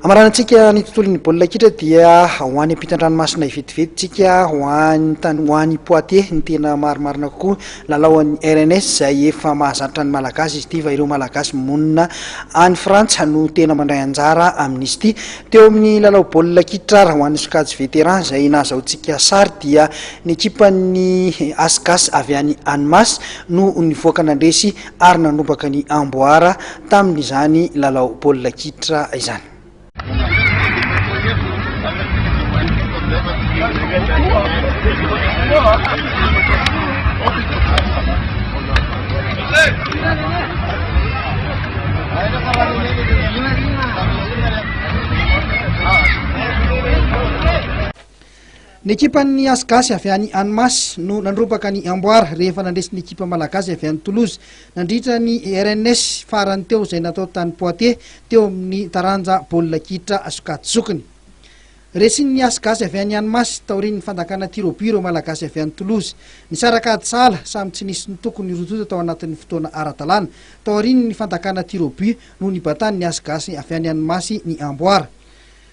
Amarantsika ny tontolon'ny baolina kitra dia ho any ampitan-dranomasina ivetivetytsika ho any Poitiers ny tena marimarina kokoa lalaon'ny RNS izay efa mahazatra ny malagasy izy ity fa ireo malagasy monina any Frantsa no tena mandray anjara amin'izy ity. Teo amin'ny lalao baolina kitra raha ho an'ny sokajy veteran izay nahazahoantsika sary dia ny ekipan'ny Askas avy any Annemasse no nivoaka nandresy ary nanomboka ny Amboara tamin'izany lalao baolina kitra izany. Ny ekipan'ny Asgasy avy any Annemasse no nandropaka ny Amboara rehefa nandresy ny ekipa malagasy avy any Toulouse. Nandritra ny RNS farany teo izay natao tany Poitiers teo amin'ny taranja baolina kitra sokajy zokiny. Resin'ny Asgasy avy any Annemasse taorian'ny fandakana tir-au-but ireo malagasy avy any Toulouse. Nisaraka adsala samy tsy nisy ny tokony rototo tao anatin'ny fotoana ara-dalàna. Taorian'ny fandakana tir-au-but no nibatan'ny Asgasy avy any Annemasse ny Amboara.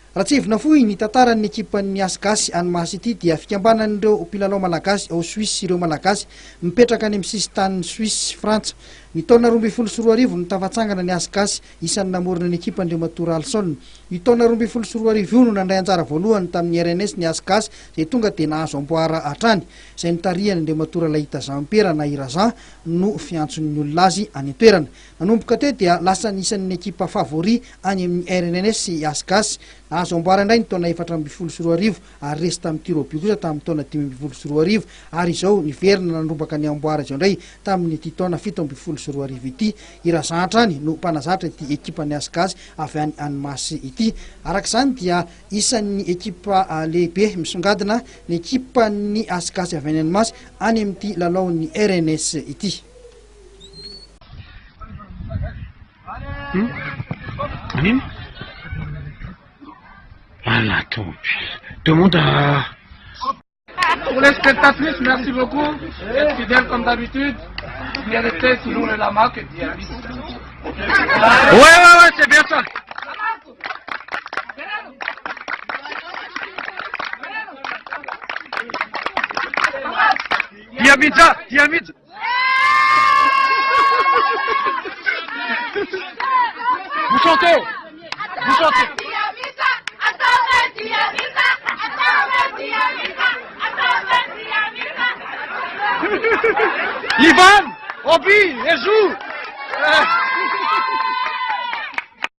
Ratsivina fohy ny tantaran'ny ekipan'ny Asgasy Annemasse ity dia fikambanan'ireo mpilalao malagasy ao Suisse ireo malagasy mipetraka any amin'ny sisin-tanin'ny Suisse Frantsa. Ny taona 2024 no tafatsangana ny Asgasy isan'ny namorona ny ekipandreo Matoura Alson. Ny taona 2024 io no nandray anjara voalohany tamin'ny RNS ny Asgasy izay tonga dia nahazo Amboara hatrany. Izay nitarihany Andreo Matoura Lahita Zampera na Irazan no fiantson'ny olona azy any an-toerana. Nanomboka teo dia lasa isan'ny ekipa favori any amin'ny RNS Asgasy. Nahazo Amboara indray ny taona 2024 ary resy tamin'ny tir-au-but kosa tamin'ny taona 2024 ary izao niverina nandrombaka ny Amboara izao indray tamin'ny ity taona 2024 ity. Irazan hatrany no mpanazatra ity ekipan'ny Asgasy avy any Annemasse ity. Arak'izany dia isan'ny ekipa lehibe misongadina ny ekipan'ny Asgasy avy any Annemasse any amin'ity lalaon'ny RNS ity. Voilà, tout le monde a... Pour les spectatrices, merci beaucoup. Fidèles comme d'habitude. Bien resté, sinon le lama que tu as vu. Ouais, c'est bien ça. Diamide. Vous chantez. Ivan, Obi, et joue.